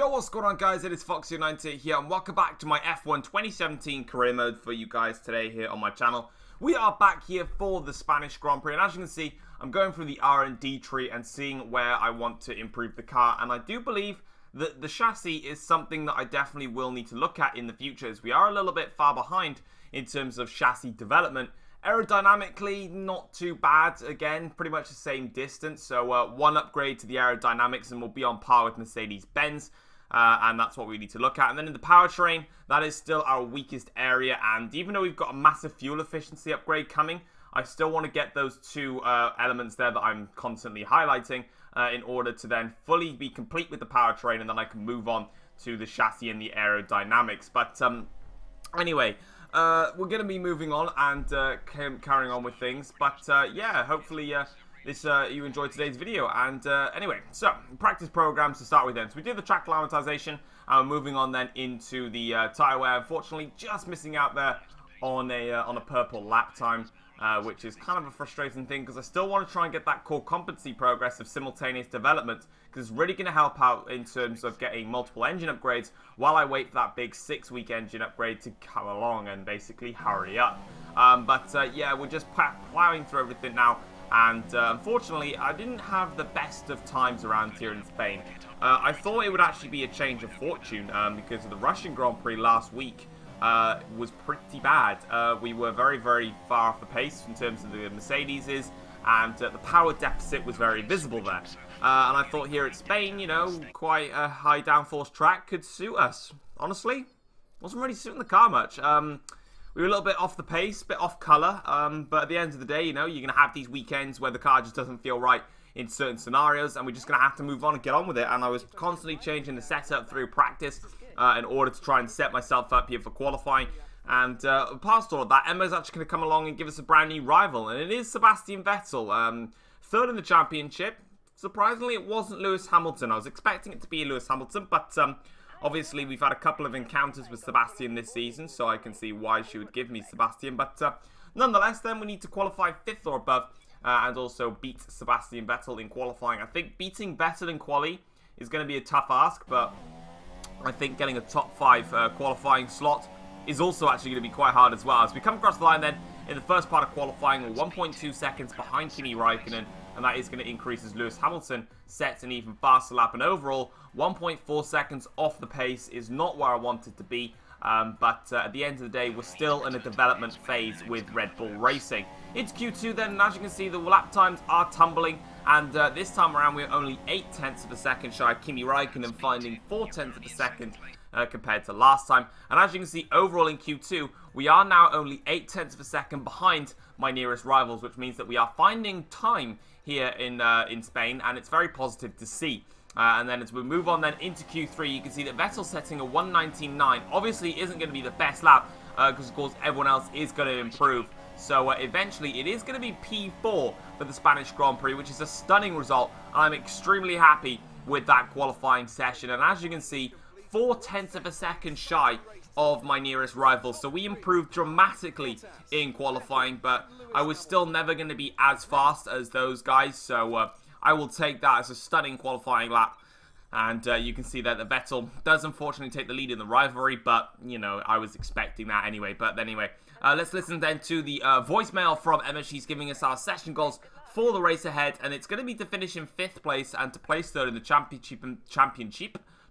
Yo, what's going on, guys? It is Foxy90 here, and welcome back to my F1 2017 career mode for you guys today here on my channel. We are back here for the Spanish Grand Prix, and as you can see, I'm going through the R&D tree and seeing where I want to improve the car, and I do believe that the chassis is something that I definitely will need to look at in the future, as we are a little bit far behind in terms of chassis development. Aerodynamically, not too bad. Again, pretty much the same distance. So one upgrade to the aerodynamics and we'll be on par with Mercedes-Benz. And that's what we need to look at. And then in the powertrain, that is still our weakest area. And even though we've got a massive fuel efficiency upgrade coming, I still want to get those two elements there that I'm constantly highlighting in order to then fully be complete with the powertrain. And then I can move on to the chassis and the aerodynamics. But anyway, we're going to be moving on and carrying on with things. But yeah, hopefully you enjoyed today's video. And anyway, so practice programs to start with then. So we did the track acclimatization, and we're moving on then into the tyre wear. Unfortunately, just missing out there on a purple lap time, which is kind of a frustrating thing because I still want to try and get that core competency progress of simultaneous development, because it's really going to help out in terms of getting multiple engine upgrades while I wait for that big 6-week engine upgrade to come along and basically hurry up. Yeah, we're just plowing through everything now. And unfortunately, I didn't have the best of times around here in Spain. I thought it would actually be a change of fortune because of the Russian Grand Prix last week was pretty bad. We were very, very far off the pace in terms of the Mercedeses, and the power deficit was very visible there. And I thought here at Spain, you know, quite a high downforce track could suit us. Honestly, wasn't really suiting the car much. We were a little bit off the pace, a bit off colour, but at the end of the day, you know, you're going to have these weekends where the car just doesn't feel right in certain scenarios, and we're just going to have to move on and get on with it. And I was constantly changing the setup through practice in order to try and set myself up here for qualifying. And past all of that, Emma's actually going to come along and give us a brand new rival, and it is Sebastian Vettel, third in the championship. Surprisingly, it wasn't Lewis Hamilton. I was expecting it to be Lewis Hamilton, but obviously, we've had a couple of encounters with Sebastian this season, so I can see why she would give me Sebastian. But nonetheless, then we need to qualify 5th or above and also beat Sebastian Vettel in qualifying. I think beating Vettel in quali is going to be a tough ask, but I think getting a top 5 qualifying slot is also actually going to be quite hard as well. As we come across the line then, in the first part of qualifying, we're 1.2 seconds behind Kimi Raikkonen, and that is going to increase as Lewis Hamilton sets an even faster lap. And overall, 1.4 seconds off the pace is not where I wanted to be. But at the end of the day, we're still in a development phase with Red Bull Racing. It's Q2 then, and as you can see, the lap times are tumbling. And this time around, we're only 0.8 of a second shy of Kimi Raikkonen, finding 0.4 of a second compared to last time. And as you can see, overall in Q2, we are now only 0.8 of a second behind my nearest rivals, which means that we are finding time here in Spain, and it's very positive to see. And then as we move on then into Q3, you can see that Vettel setting a 1:19.9 obviously isn't going to be the best lap because of course everyone else is going to improve. So eventually it is going to be P4 for the Spanish Grand Prix, which is a stunning result. I'm extremely happy with that qualifying session, and as you can see, 0.4 of a second shy of my nearest rival. So we improved dramatically in qualifying, but I was still never going to be as fast as those guys. So I will take that as a stunning qualifying lap. And you can see that the Vettel does unfortunately take the lead in the rivalry, but, you know, I was expecting that anyway. But anyway, let's listen then to the voicemail from Emma. She's giving us our session goals for the race ahead, and it's going to be to finish in 5th place and to place 3rd in the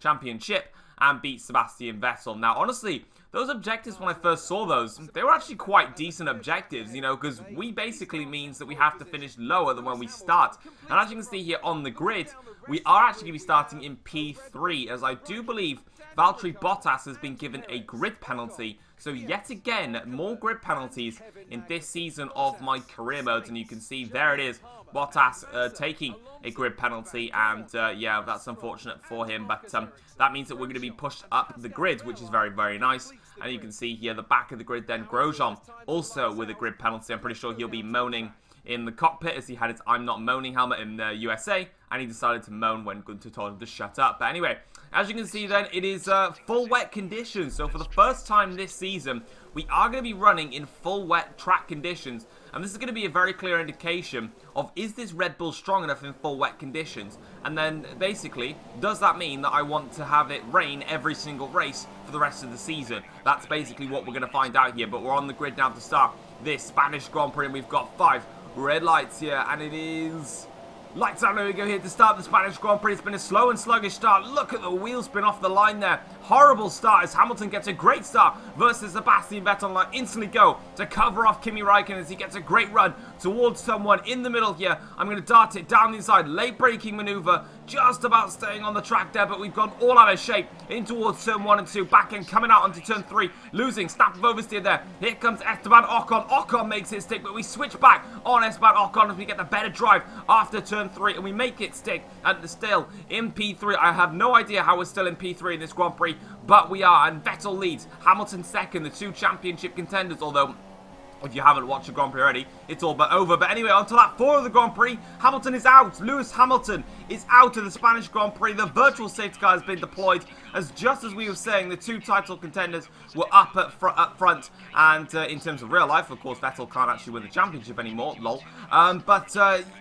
championship and beat Sebastian Vettel. Now, honestly, those objectives, when I first saw those, they were actually quite decent objectives, you know, because we basically means that we have to finish lower than when we start. And as you can see here on the grid, we are actually going to be starting in P3, as I do believe Valtteri Bottas has been given a grid penalty. So yet again, more grid penalties in this season of my career modes, and you can see there it is, Bottas taking a grid penalty, and yeah, that's unfortunate for him, but that means that we're going to be pushed up the grid, which is very, very nice. And you can see here the back of the grid then, Grosjean also with a grid penalty. I'm pretty sure he'll be moaning in the cockpit as he had his I'm Not Moaning helmet in the USA, and he decided to moan when Gunter told him to shut up. But anyway, as you can see then, it is full wet conditions. So for the first time this season, we are going to be running in full wet track conditions. And this is going to be a very clear indication of, is this Red Bull strong enough in full wet conditions? And then, basically, does that mean that I want to have it rain every single race for the rest of the season? That's basically what we're going to find out here. But we're on the grid now to start this Spanish Grand Prix, and we've got 5 red lights here, and it is... Lights out, there we go here to start the Spanish Grand Prix. It's been a slow and sluggish start. Look at the wheel spin off the line there. Horrible start as Hamilton gets a great start versus Sebastian Vettel. Like instantly go to cover off Kimi Räikkönen as he gets a great run towards someone in the middle here. I'm going to dart it down the inside. Late braking maneuver. Just about staying on the track there, but we've gone all out of shape in towards turn 1 and 2. Back end coming out onto turn 3. Losing. Snap of oversteer there. Here comes Esteban Ocon. Ocon makes it stick, but we switch back on Esteban Ocon as we get the better drive after turn 3, and we make it stick and still in P3. I have no idea how we're still in P3 in this Grand Prix, but we are, and Vettel leads. Hamilton second, the 2 championship contenders, although if you haven't watched the Grand Prix already, it's all but over. But anyway, on to lap 4 of the Grand Prix, Hamilton is out. Lewis Hamilton is out of the Spanish Grand Prix. The virtual safety car has been deployed, as just as we were saying, the 2 title contenders were up front. And in terms of real life, of course, Vettel can't actually win the championship anymore, lol. But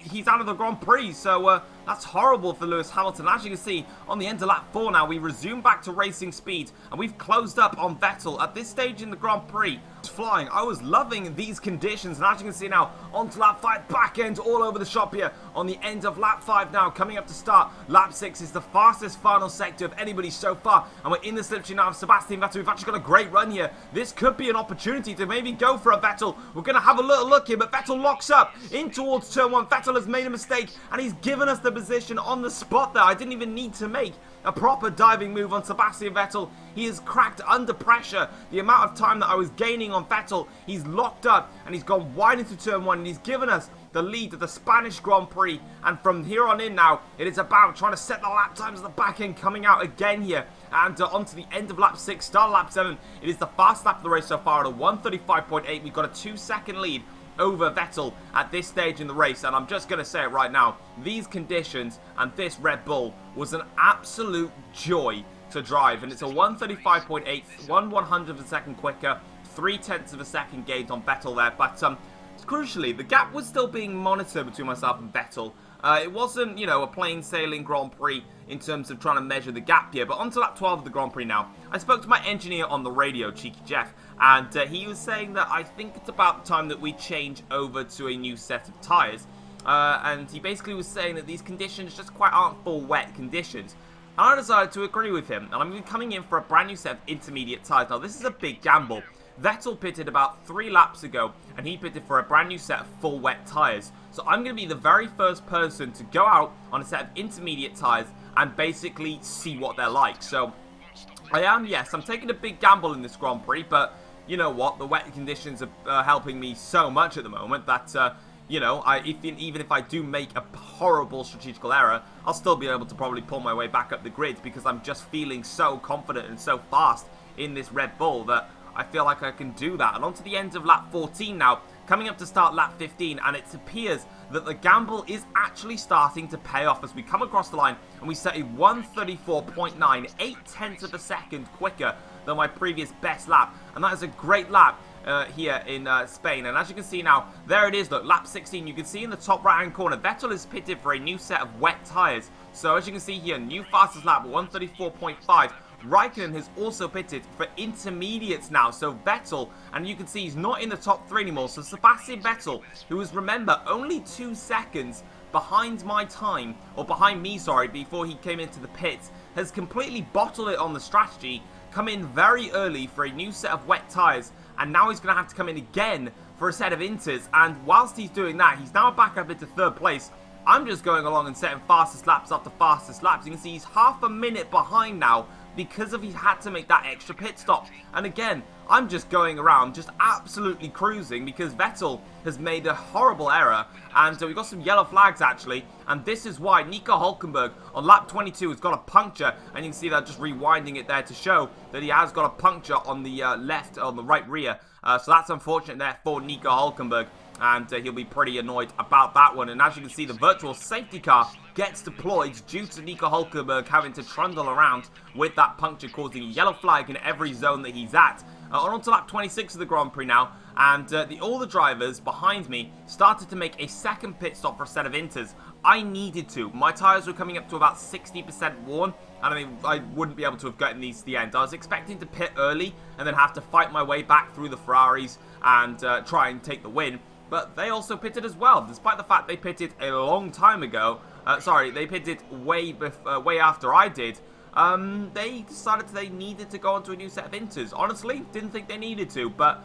he's out of the Grand Prix, so that's horrible for Lewis Hamilton. As you can see, on the end of lap 4 now, we resume back to racing speed, and we've closed up on Vettel. At this stage in the Grand Prix, flying. I was loving these conditions, and as you can see now, on to lap 5, back end all over the shop here on the end of lap 5 now, coming up to start. Lap 6 is the fastest final sector of anybody so far, and we're in the slipstream now of Sebastian Vettel. We've actually got a great run here. This could be an opportunity to maybe go for a Vettel. We're going to have a little look here, but Vettel locks up in towards turn 1. Vettel has made a mistake, and he's given us the position on the spot there. I didn't even need to make a proper diving move on Sebastian Vettel. He is cracked under pressure. The amount of time that I was gaining on Vettel, he's locked up and he's gone wide into turn 1, and he's given us the lead of the Spanish Grand Prix. And from here on in now, it is about trying to set the lap times at the back end, coming out again here. And onto the end of lap 6, start lap 7. It is the fast lap of the race so far at a 1:35.8. We've got a 2-second lead over Vettel at this stage in the race, and I'm just going to say it right now, these conditions and this Red Bull was an absolute joy to drive, and it's a 1:35.8, 1/100th of a second quicker, 0.3 of a second gained on Vettel there, but crucially, the gap was still being monitored between myself and Vettel. It wasn't, you know, a plain sailing Grand Prix in terms of trying to measure the gap here. But on to lap 12 of the Grand Prix now. I spoke to my engineer on the radio, Cheeky Jeff, and he was saying that I think it's about time that we change over to a new set of tyres. And he basically was saying that these conditions just quite aren't full wet conditions. And I decided to agree with him, and I'm going to be coming in for a brand new set of intermediate tyres. Now, this is a big gamble. Vettel pitted about 3 laps ago, and he pitted for a brand new set of full wet tyres. So I'm going to be the very first person to go out on a set of intermediate tyres and basically see what they're like. So yes, I'm taking a big gamble in this Grand Prix, but you know what? The wet conditions are helping me so much at the moment that, you know, even if I do make a horrible strategical error, I'll still be able to probably pull my way back up the grid because I'm just feeling so confident and so fast in this Red Bull that I feel like I can do that. And on to the end of lap 14 now, coming up to start lap 15, and it appears that the gamble is actually starting to pay off as we come across the line and we set a 1:34.9, 0.8 of a second quicker than my previous best lap, and that is a great lap here in Spain. And as you can see now, there it is, look, lap 16, you can see in the top right hand corner, Vettel is pitted for a new set of wet tyres. So as you can see here, new fastest lap, 1:34.5. Räikkönen has also pitted for intermediates now, so Vettel, and you can see he's not in the top 3 anymore, so Sebastian Vettel, who was, remember, only 2 seconds behind my time, or behind me, sorry, before he came into the pits, has completely bottled it on the strategy, come in very early for a new set of wet tyres, and now he's going to have to come in again for a set of inters, and whilst he's doing that, he's now back up into 3rd place. I'm just going along and setting fastest laps after fastest laps. You can see he's half a minute behind now because he had to make that extra pit stop. And again, I'm just going around, just absolutely cruising because Vettel has made a horrible error. And we've got some yellow flags actually. And this is why Nico Hülkenberg on lap 22 has got a puncture. And you can see that just rewinding it there to show that he has got a puncture on the on the right rear. So that's unfortunate there for Nico Hülkenberg. And he'll be pretty annoyed about that one. And as you can see, the virtual safety car gets deployed due to Nico Hülkenberg having to trundle around with that puncture, causing a yellow flag in every zone that he's at. on to lap 26 of the Grand Prix now, and all the drivers behind me started to make a second pit stop for a set of inters. I needed to. My tyres were coming up to about 60% worn, and I mean, I wouldn't be able to have gotten these to the end. I was expecting to pit early and then have to fight my way back through the Ferraris and try and take the win. But they also pitted as well, despite the fact they pitted a long time ago. Sorry, they pitted way after I did. They decided they needed to go onto a new set of inters. Honestly, didn't think they needed to, but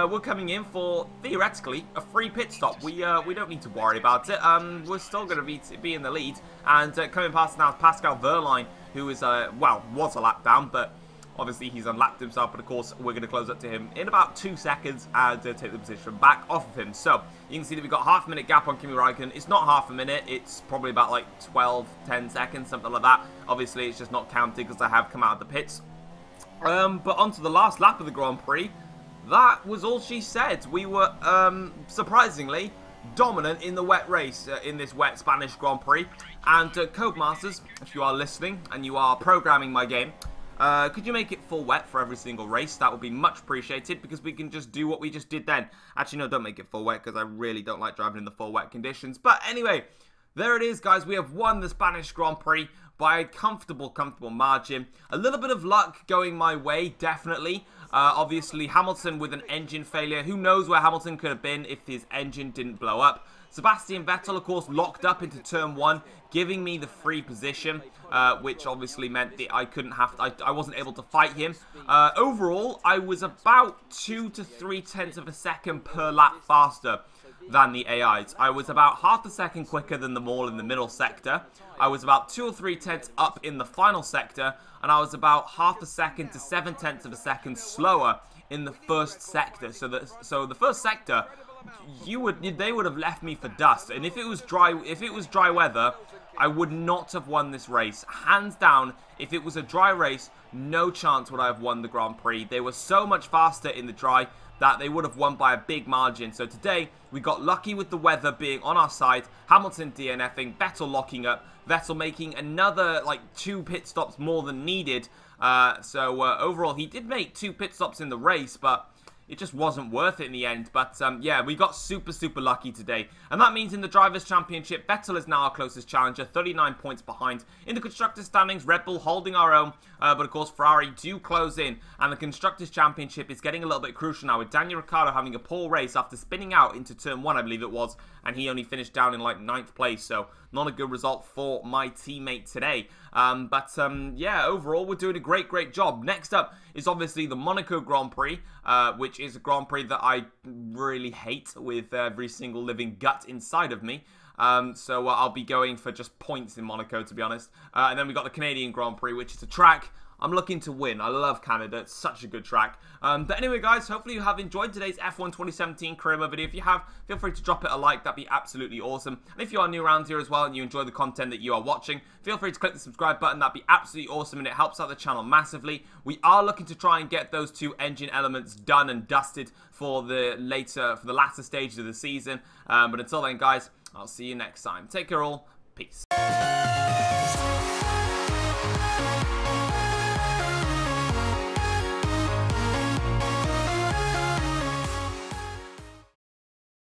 we're coming in for, theoretically, a free pit stop. We don't need to worry about it. We're still going to be in the lead. And coming past now is Pascal Wehrlein, who is, well, was a lap down, but obviously he's unlapped himself. But of course, we're going to close up to him in about 2 seconds and take the position back off of him. So you can see that we've got half a minute gap on Kimi Räikkönen. It's not half a minute. It's probably about like 10 seconds, something like that. Obviously, it's just not counted because I have come out of the pits. But on to the last lap of the Grand Prix. That was all she said. We were, surprisingly, dominant in the wet race, in this wet Spanish Grand Prix. And Codemasters, if you are listening and you are programming my game, could you make it full wet for every single race? That would be much appreciated, because we can just do what we just did then. Actually, no, don't make it full wet, because I really don't like driving in the full wet conditions. But anyway, there it is, guys. We have won the Spanish Grand Prix by a comfortable margin. A little bit of luck going my way, definitely. Obviously, Hamilton with an engine failure. Who knows where Hamilton could have been if his engine didn't blow up. Sebastian Vettel, of course, locked up into turn 1, giving me the free position, which obviously meant that I wasn't able to fight him. Overall, I was about 2 to 3 tenths of a second per lap faster than the AIs. I was about half a second quicker than them all in the middle sector. I was about 2 or 3 tenths up in the final sector, and I was about half a second to 7 tenths of a second slower in the first sector. So the first sector, they would have left me for dust. And if it was dry weather, I would not have won this race. Hands down, if it was a dry race, no chance would I have won the Grand Prix. They were so much faster in the dry that they would have won by a big margin. So today, we got lucky with the weather being on our side. Hamilton DNFing, Vettel locking up, Vettel making another, like, 2 pit stops more than needed. Overall, he did make 2 pit stops in the race, but it just wasn't worth it in the end. But, yeah, we got super lucky today. And that means in the Drivers' Championship, Vettel is now our closest challenger, 39 points behind. In the Constructors' standings, Red Bull holding our own. But, of course, Ferrari do close in. And the Constructors' Championship is getting a little bit crucial now, with Daniel Ricciardo having a poor race after spinning out into turn 1, I believe it was. And he only finished down in, like, 9th place. So, not a good result for my teammate today. Yeah, overall, we're doing a great job. Next up is obviously the Monaco Grand Prix, which is a Grand Prix that I really hate with every single living gut inside of me. I'll be going for just points in Monaco, to be honest. And then we got the Canadian Grand Prix, which is a track I'm looking to win. I love Canada. It's such a good track. But anyway, guys, hopefully you have enjoyed today's F1 2017 career mode video. If you have, feel free to drop it a like. That'd be absolutely awesome. And if you are new around here as well and you enjoy the content that you are watching, feel free to click the subscribe button. That'd be absolutely awesome, and it helps out the channel massively. We are looking to try and get those 2 engine elements done and dusted for the latter stages of the season. But until then, guys, I'll see you next time. Take care all. Peace.